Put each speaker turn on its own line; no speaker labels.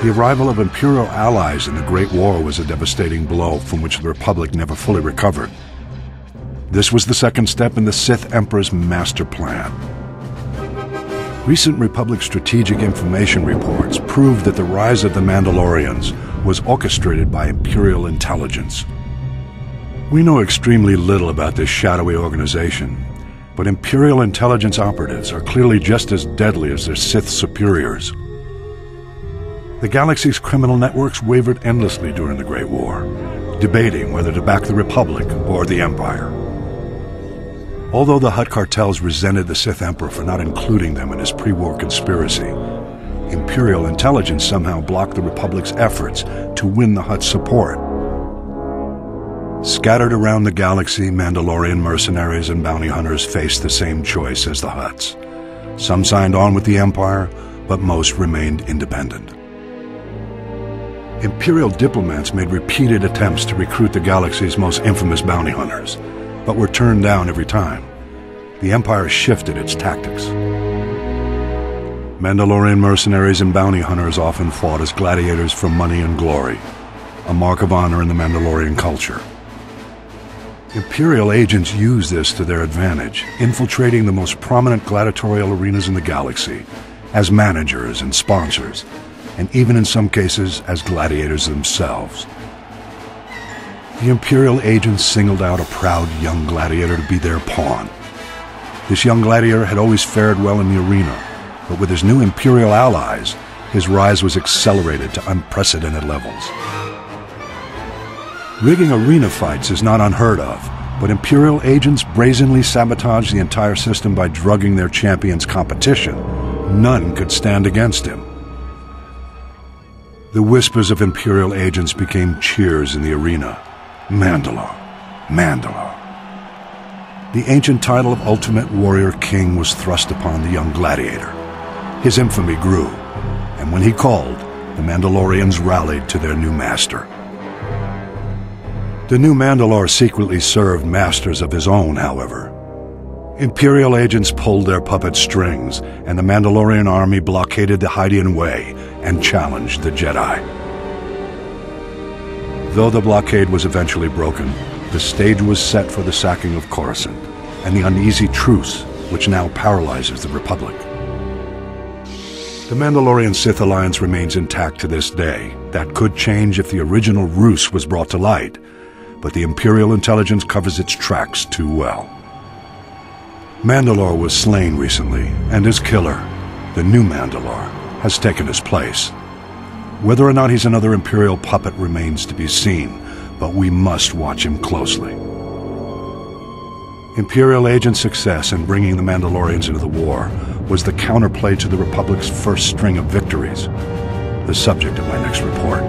The arrival of Imperial allies in the Great War was a devastating blow from which the Republic never fully recovered. This was the second step in the Sith Emperor's master plan. Recent Republic strategic information reports proved that the rise of the Mandalorians was orchestrated by Imperial Intelligence. We know extremely little about this shadowy organization, but Imperial Intelligence operatives are clearly just as deadly as their Sith superiors. The galaxy's criminal networks wavered endlessly during the Great War, debating whether to back the Republic or the Empire. Although the Hutt cartels resented the Sith Emperor for not including them in his pre-war conspiracy, Imperial Intelligence somehow blocked the Republic's efforts to win the Hutt's support. Scattered around the galaxy, Mandalorian mercenaries and bounty hunters faced the same choice as the Hutts. Some signed on with the Empire, but most remained independent. Imperial diplomats made repeated attempts to recruit the galaxy's most infamous bounty hunters, but were turned down every time. The Empire shifted its tactics. Mandalorian mercenaries and bounty hunters often fought as gladiators for money and glory, a mark of honor in the Mandalorian culture. Imperial agents used this to their advantage, infiltrating the most prominent gladiatorial arenas in the galaxy, as managers and sponsors, and even in some cases as gladiators themselves. The Imperial agents singled out a proud young gladiator to be their pawn. This young gladiator had always fared well in the arena, but with his new Imperial allies, his rise was accelerated to unprecedented levels. Rigging arena fights is not unheard of, but Imperial agents brazenly sabotaged the entire system by drugging their champion's competition. None could stand against him. The whispers of Imperial agents became cheers in the arena. Mandalore, Mandalore. The ancient title of Ultimate Warrior King was thrust upon the young gladiator. His infamy grew, and when he called, the Mandalorians rallied to their new master. The new Mandalore secretly served masters of his own, however. Imperial agents pulled their puppet strings, and the Mandalorian army blockaded the Hydian Way and challenged the Jedi. Though the blockade was eventually broken, the stage was set for the sacking of Coruscant and the uneasy truce which now paralyzes the Republic. The Mandalorian Sith alliance remains intact to this day. That could change if the original ruse was brought to light, but the Imperial Intelligence covers its tracks too well. Mandalore was slain recently, and his killer, the new Mandalore, has taken his place. Whether or not he's another Imperial puppet remains to be seen, but we must watch him closely. Imperial agent success in bringing the Mandalorians into the war was the counterplay to the Republic's first string of victories, the subject of my next report.